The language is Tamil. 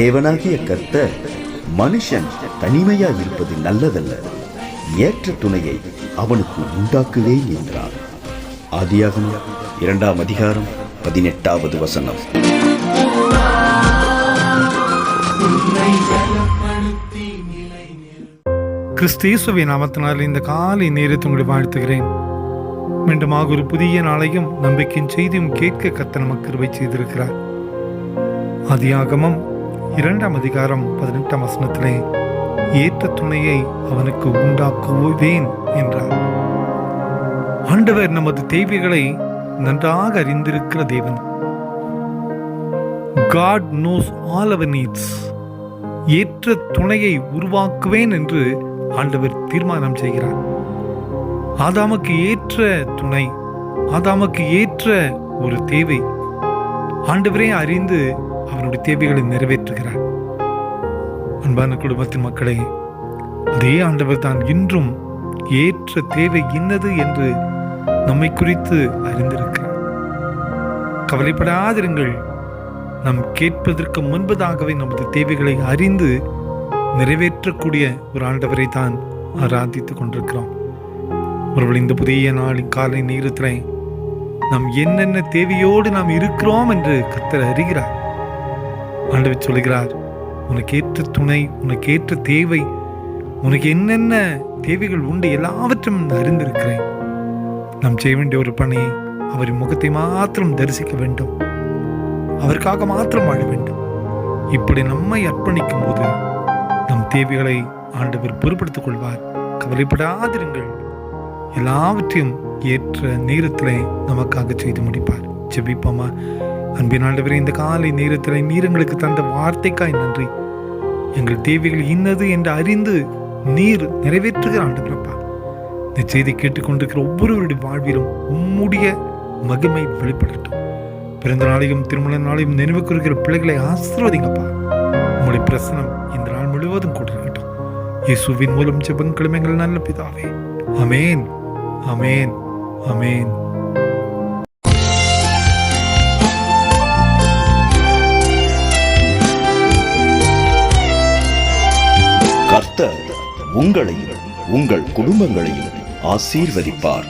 தேவனாகிய கர்த்தர் மனுஷன் தனிமையாய் இருப்பது நல்லதல்ல, ஏற்ற துணையை அவனுக்கு உண்டாக்குவேன் என்றார். ஆதியாகமம் 2ஆம் அதிகாரம் 18வது வசனம். கிறிஸ்தேசுவின் நாமத்தினால் இந்த காலை நேரத்தை உங்களை வாழ்த்துகிறேன். மீண்டுமாக ஒரு புதிய நாளையும் நம்பிக்கையின் செய்தியும் கேட்க கர்த்தர் நமக்கு கிருபை செய்திருக்கிறார். ஆதியாகமம் 2ஆம் அதிகாரம் 18ஆம் வசனத்திலே ஏற்ற துணையை அவனுக்கு உண்டாக்குவேன் என்றார். ஆண்டவர் நமது தேவைகளை நன்றாக அறிந்திருக்கிற தேவன். God knows all our needs. ஏற்ற துணையை உருவாக்குவேன் என்று ஆண்டவர் தீர்மானம் செய்கிறார். ஆதாமுக்கு ஏற்ற துணை, ஆதாமுக்கு ஏற்ற ஒரு தேவை ஆண்டவரே அறிந்து அவனுடைய தேவைகளை நிறைவேற்றுகிறார். அன்பான குடும்பத்தின் மக்களே, அதே ஆண்டவர் தான் இன்றும் ஏற்ற தேவை இன்னது என்று நம்மை குறித்து அறிந்திருக்கிறார். கவலைப்படாதிருங்கள். நாம் கேட்பதற்கு முன்பதாகவே நமது தேவைகளை அறிந்து நிறைவேற்றக்கூடிய ஒரு ஆண்டவரை தான் ஆராதித்துக் கொண்டிருக்கிறோம். ஒருவேளை இந்த புதிய நாளின் காலை நேரத்தில் நாம் என்னென்ன தேவையோடு நாம் இருக்கிறோம் என்று கர்த்தர் அறிகிறார். ஆண்டவர் சொல்கிறார், உனக்கு ஏற்ற துணை, உனக்கு ஏற்ற தேவை, உனக்கு என்னென்ன தேவைகள் உண்டு எல்லாவற்றையும் அறிந்திருக்கிறேன். நாம் செய்ய வேண்டிய ஒரு பணி, அவரின் முகத்தை மாத்திரம் தரிசிக்க வேண்டும், அவருக்காக மாத்திரம் வாழ வேண்டும். இப்படி நம்மை அர்ப்பணிக்கும் போது நம் தேவைகளை ஆண்டவர் பொறுப்படுத்திக் கொள்வார். கவலைப்படாதிருங்கள். எல்லாவற்றையும் ஏற்ற நேரத்திலே நமக்காக செய்து முடிப்பார். ஜெபிப்போமா. அன்பின் ஆண்டவரே, இந்த காலை நேரத்தில் நீர் எங்களுக்கு தந்த வார்த்தைக்காய் நன்றி. எங்கள் தேவைகள் இன்னது என்று அறிந்து நீர் நிறைவேற்றுகிற ஆண்டவரப்பா. இந்த செய்தி கேட்டுக்கொண்டிருக்கிற ஒவ்வொருவருடைய வாழ்விலும் உம்முடைய மகிமை வெளிப்படட்டும். பிறந்த நாளையும் திருமண நாளையும் நினைவு கூறுகிற பிள்ளைகளை ஆசீர்வதிங்கப்பா. உங்களுடைய பிரசனம் இந்த நாள் முழுவதும் கூட இருக்கட்டும். இயேசுவின் மூலம் ஜெபங்களும் எங்கள் நல்ல பிதாவே. ஆமென், ஆமென், ஆமென். கர்த்தர் உங்களையும் உங்கள் குடும்பங்களையும் ஆசீர்வதிப்பார்.